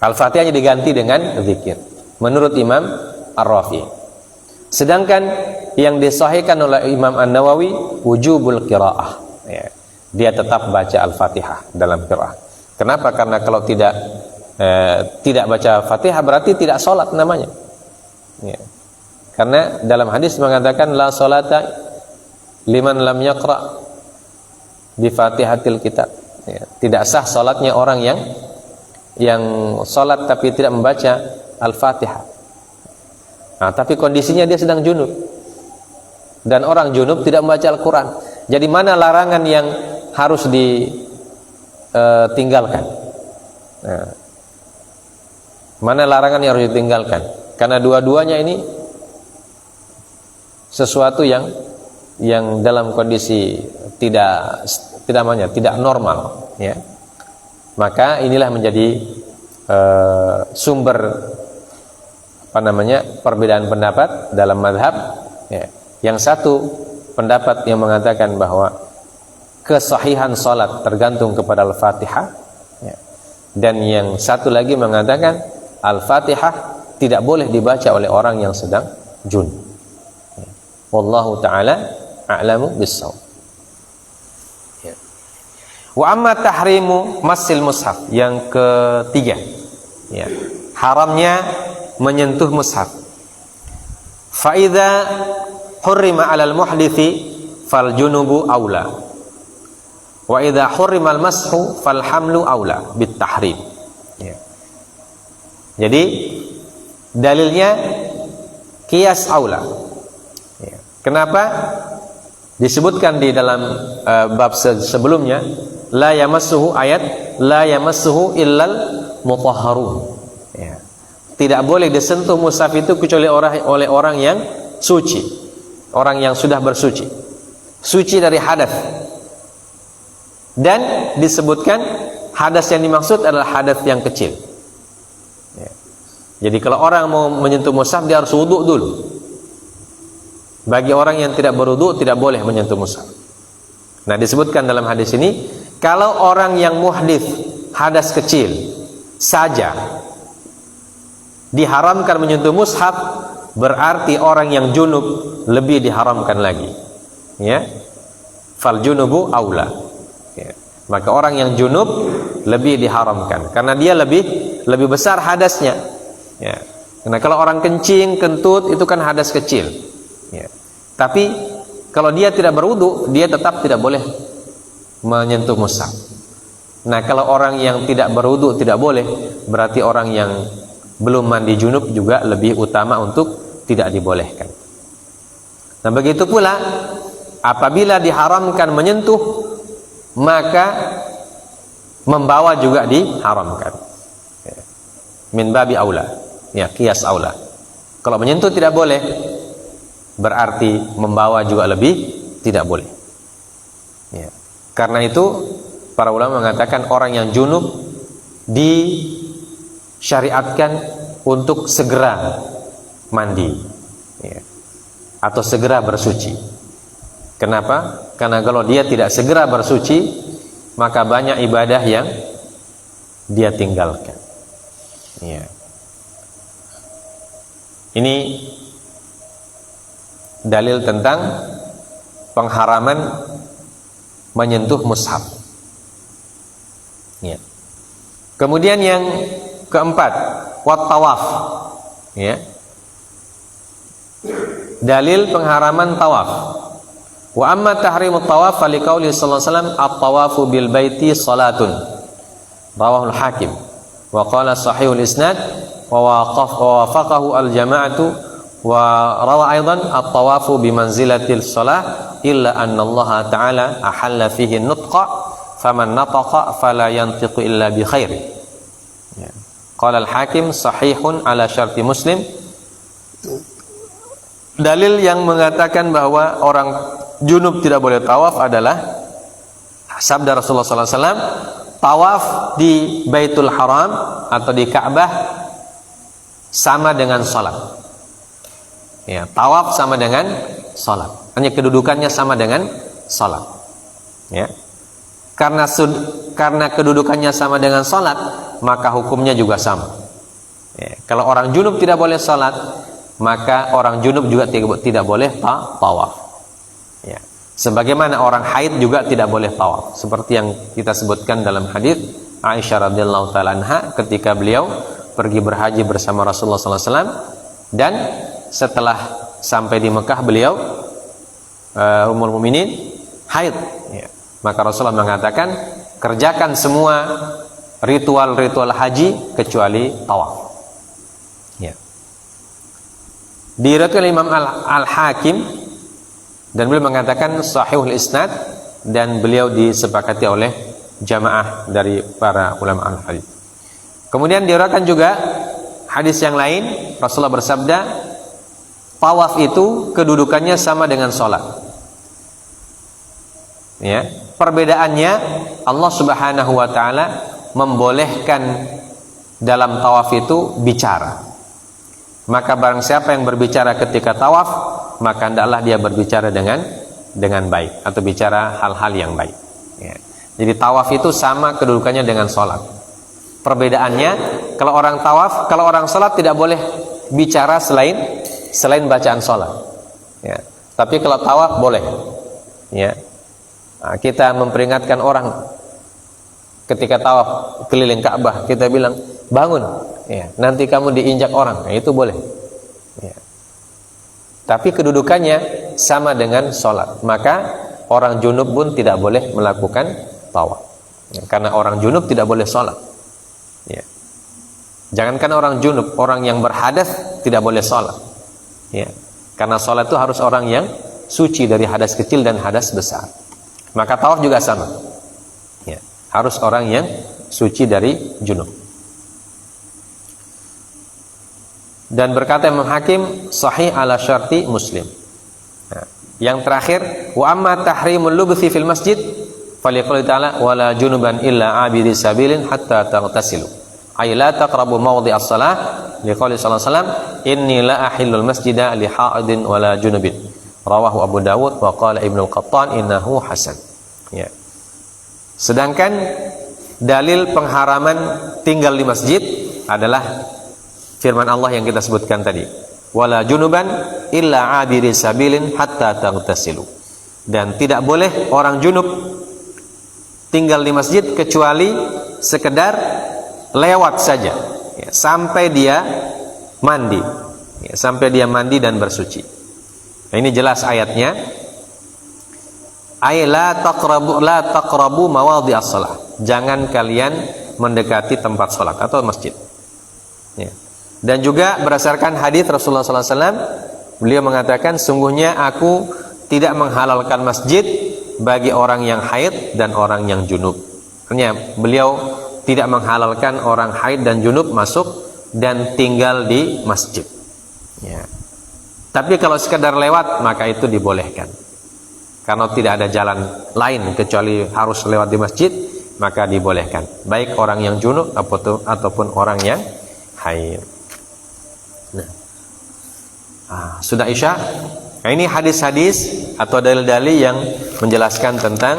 Al-Fatihahnya diganti dengan zikir menurut Imam Ar-Rafi'i. Sedangkan yang disahihkan oleh Imam An-Nawawi wujubul qiraah. Ya. Dia tetap baca Al-Fatihah dalam qiraah. Kenapa? Karena kalau tidak baca Fatihah berarti tidak sholat namanya. Ya. Karena dalam hadis mengatakan la sholata liman lam yaqra bi Fatihatil kitab. Ya. Tidak sah sholatnya orang yang sholat tapi tidak membaca Al-Fatihah. Nah, tapi kondisinya dia sedang junub, dan orang junub tidak membaca Al-Quran. Jadi mana larangan yang harus ditinggalkan? Nah, mana larangan yang harus ditinggalkan? Karena dua-duanya ini sesuatu yang dalam kondisi tidak normal, ya. Maka inilah menjadi sumber perbedaan pendapat dalam mazhab, ya. Yang satu pendapat yang mengatakan bahwa kesahihan salat tergantung kepada Al-Fatihah, ya. Dan yang satu lagi mengatakan Al-Fatihah tidak boleh dibaca oleh orang yang sedang junub. Ya. Wallahu ta'ala a'lamu bis-shawab. Ya. Wa amma tahrimu masil mushaf, yang ketiga, ya, haramnya menyentuh mushaf. Fa idza hurrima 'alal muhdithi fal junubu aula. Wa idza hurrima al mashu fal hamlu aula bit tahrim. Ya. Jadi dalilnya qiyas aula. Ya. Kenapa? Disebutkan di dalam bab sebelumnya la yamassuhu, ayat la yamassuhu illal mutahharun. Ya. Tidak boleh disentuh mushaf itu kecuali oleh orang yang suci, orang yang sudah bersuci, suci dari hadas. Dan disebutkan hadas yang dimaksud adalah hadas yang kecil. Ya. Jadi kalau orang mau menyentuh mushaf dia harus wudu dulu. Bagi orang yang tidak berwudu tidak boleh menyentuh mushaf. Nah, disebutkan dalam hadis ini kalau orang yang muhdits hadas kecil saja diharamkan menyentuh mushaf, berarti orang yang junub lebih diharamkan lagi. Ya, fal junubu aula. Ya. Maka orang yang junub lebih diharamkan karena dia lebih besar hadasnya. Ya. Karena kalau orang kencing, kentut itu kan hadas kecil. Ya. Tapi kalau dia tidak berwudu, dia tetap tidak boleh menyentuh mushaf. Nah, kalau orang yang tidak berwudu tidak boleh, berarti orang yang belum mandi junub juga lebih utama untuk tidak dibolehkan. Nah, begitu pula apabila diharamkan menyentuh, maka membawa juga diharamkan. Min babi aula, ya, qiyas aula. Kalau menyentuh tidak boleh, berarti membawa juga lebih tidak boleh. Ya. Karena itu para ulama mengatakan orang yang junub disyariatkan untuk segera mandi, ya, atau segera bersuci. Kenapa? Karena kalau dia tidak segera bersuci, maka banyak ibadah yang dia tinggalkan. Ya. Ini dalil tentang pengharaman menyentuh mushaf. Ya. Kemudian yang keempat, wat tawaf. Ya. Dalil pengharaman tawaf. Wa amma tahrimut tawaf faliqauli sallallahu alaihi wasallam at-tawafu bil baiti salatun. Rawahul Hakim. Wa qala sahihul isnad wa wafaqahu al-jama'atu wa rawa aidan at-tawafu bi manzilatil shalah illa anna Allah ta'ala ahalla fihi nutqa faman nataqa fala yantiqu illa bi khair. Ya. Qala al-Hakim sahihun ala syarti Muslim. Dalil yang mengatakan bahwa orang junub tidak boleh tawaf adalah sabda Rasulullah SAW, tawaf di Baitul Haram atau di Ka'bah sama dengan salat. Ya, tawaf sama dengan salat. Hanya kedudukannya sama dengan salat. Ya. Karena kedudukannya sama dengan salat, maka hukumnya juga sama. Ya. Kalau orang junub tidak boleh salat, maka orang junub juga tidak boleh tawaf. Ya. Sebagaimana orang haid juga tidak boleh tawaf. Seperti yang kita sebutkan dalam hadis Aisyah radhiyallahu taala anha ketika beliau pergi berhaji bersama Rasulullah SAW, dan setelah sampai di Mekah beliau Ummul Mukminin haid. Ya. Maka Rasulullah mengatakan, kerjakan semua ritual-ritual haji kecuali tawaf. Ya. Diriwayatkan Imam Al-Hakim dan beliau mengatakan sahihul isnad, dan beliau disepakati oleh jamaah dari para ulama al-hadis. Kemudian diriwayatkan juga hadis yang lain, Rasulullah bersabda, tawaf itu kedudukannya sama dengan sholat. Ya, perbedaannya Allah Subhanahu wa taala membolehkan dalam tawaf itu bicara. Maka barang siapa yang berbicara ketika tawaf, maka hendaklah dia berbicara dengan baik, atau bicara hal-hal yang baik. Ya. Jadi tawaf itu sama kedudukannya dengan sholat. Perbedaannya, kalau orang tawaf, kalau orang sholat tidak boleh bicara selain bacaan sholat. Ya. Tapi kalau tawaf boleh. Ya. Nah, kita memperingatkan orang ketika tawaf keliling Ka'bah, kita bilang bangun, ya, nanti kamu diinjak orang. Nah, itu boleh. Ya. Tapi kedudukannya sama dengan sholat, maka orang junub pun tidak boleh melakukan tawaf. Ya, karena orang junub tidak boleh sholat. Ya. Jangankan orang junub, orang yang berhadas tidak boleh sholat. Ya. Karena sholat itu harus orang yang suci dari hadas kecil dan hadas besar. Maka tawaf juga sama. Ya. Harus orang yang suci dari junub. Dan berkata Imam Hakim sahih ala syarti Muslim. Nah, yang terakhir, wa amma tahrimul lubthi fil masjid faliqul ta'ala wala junuban illa abidi sabilin hatta taghtasilu. Ay la taqrabu mawdhi'as shalah liqouli sallallahu alaihi wasallam inni la ahillul masjida li haidin wala junubin. Rawahu Abu Dawud wa qala Ibnu Qattan innahu hasan. Ya. Sedangkan dalil pengharaman tinggal di masjid adalah firman Allah yang kita sebutkan tadi, wala junuban illa abiri sabilin hatta taghtasilu. Dan tidak boleh orang junub tinggal di masjid kecuali sekedar lewat saja, ya, sampai dia mandi, ya, sampai dia mandi dan bersuci. Nah, ini jelas ayatnya, ay la taqrabu mawadhi'as shalah, jangan kalian mendekati tempat salat atau masjid. Ya. Dan juga berdasarkan hadis Rasulullah SAW, beliau mengatakan, sungguhnya aku tidak menghalalkan masjid bagi orang yang haid dan orang yang junub. Artinya beliau tidak menghalalkan orang haid dan junub masuk dan tinggal di masjid. Ya. Tapi kalau sekadar lewat, maka itu dibolehkan. Karena tidak ada jalan lain kecuali harus lewat di masjid, maka dibolehkan, baik orang yang junub ataupun orang yang haid. Sudah Isya. Nah, ini hadis-hadis atau dalil-dalil yang menjelaskan tentang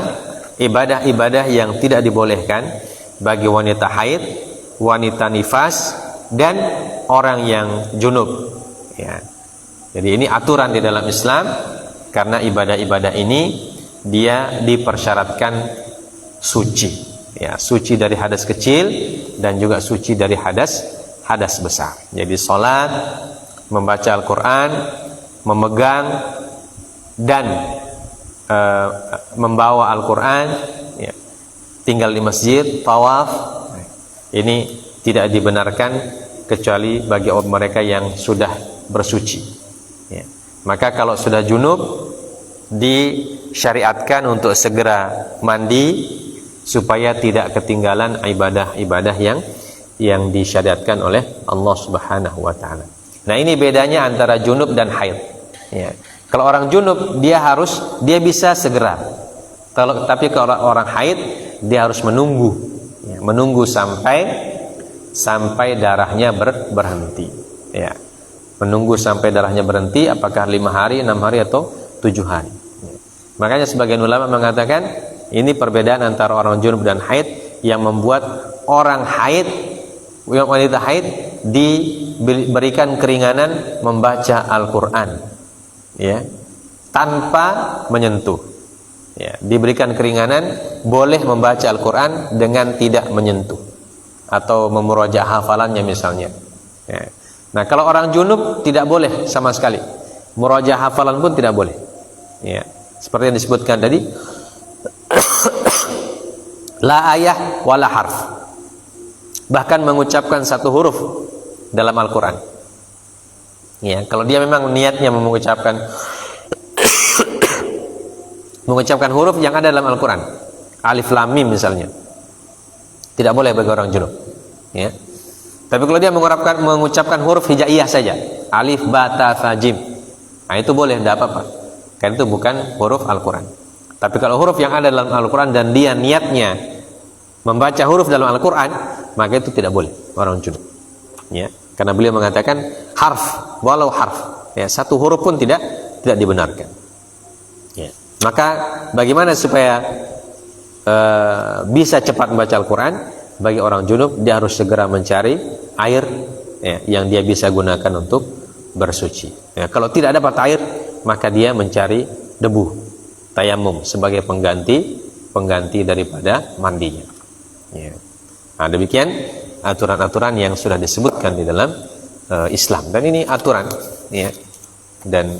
ibadah-ibadah yang tidak dibolehkan bagi wanita haid, wanita nifas, dan orang yang junub. Ya. Jadi ini aturan di dalam Islam, karena ibadah-ibadah ini dia dipersyaratkan suci. Ya, suci dari hadas kecil dan juga suci dari hadas besar. Jadi salat, membaca Al-Quran, memegang dan membawa Al-Quran, ya, tinggal di masjid, tawaf, ini tidak dibenarkan kecuali bagi mereka yang sudah bersuci. Ya. Maka kalau sudah junub, disyariatkan untuk segera mandi supaya tidak ketinggalan ibadah-ibadah yang disyariatkan oleh Allah Subhanahu wa taala. Nah, ini bedanya antara junub dan haid. Ya. Kalau orang junub dia bisa segera. Tapi kalau orang haid dia harus menunggu, ya, menunggu sampai darahnya berhenti. Ya. Menunggu sampai darahnya berhenti, apakah 5 hari, 6 hari atau 7 hari. Ya. Makanya sebagian ulama mengatakan ini perbedaan antara orang junub dan haid yang membuat orang haid, wanita haid diberikan keringanan membaca Al-Quran, ya, tanpa menyentuh. Ya, diberikan keringanan boleh membaca Al-Quran dengan tidak menyentuh atau memurojaah hafalannya misalnya. Ya. Nah, kalau orang junub tidak boleh sama sekali, murojaah hafalan pun tidak boleh. Ya. Seperti yang disebutkan tadi, la ayah wala harf. Bahkan mengucapkan satu huruf dalam Al-Quran. Ya, kalau dia memang niatnya mengucapkan huruf yang ada dalam Al-Quran, alif lam mim misalnya, tidak boleh bagi orang junub. Ya. Tapi kalau dia mengucapkan huruf hijaiyah saja, alif ba ta tha jim, nah itu boleh, tidak apa-apa, karena itu bukan huruf Al-Quran. Tapi kalau huruf yang ada dalam Al-Quran dan dia niatnya membaca huruf dalam Al-Quran, maka itu tidak boleh orang junub. Ya, karena beliau mengatakan harf, walau harf, ya, satu huruf pun tidak dibenarkan. Ya. Maka bagaimana supaya bisa cepat membaca Al-Quran? Bagi orang junub dia harus segera mencari air, ya, yang dia bisa gunakan untuk bersuci. Ya, kalau tidak dapat air, maka dia mencari debu, tayamum sebagai pengganti daripada mandinya. Ya. Nah, demikian aturan-aturan yang sudah disebutkan di dalam Islam, dan ini aturan, ya, dan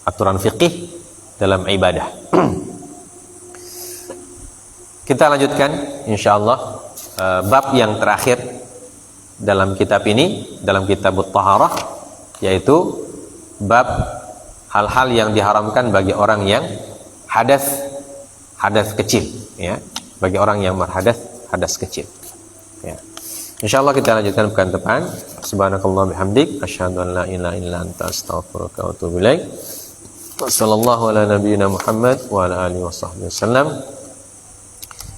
aturan fikih dalam ibadah. Kita lanjutkan insyaallah bab yang terakhir dalam kitab ini, dalam kitab At-Taharah, yaitu bab hal-hal yang diharamkan bagi orang yang hadas kecil, ya, bagi orang yang hadas kecil. Ya. Insyaallah kita lanjutkan pekan depan. Subhanakallah bihamdik, asyhadu an la ilaha illa anta, astaghfiruka wa atubu ilaik. Wassallallahu ala nabiyyina Muhammad wa ala alihi washabbihi wasallam.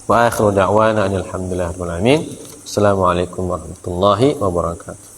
Wa akhiru da'wana alhamdulillahi rabbil alamin. Assalamualaikum warahmatullahi wabarakatuh.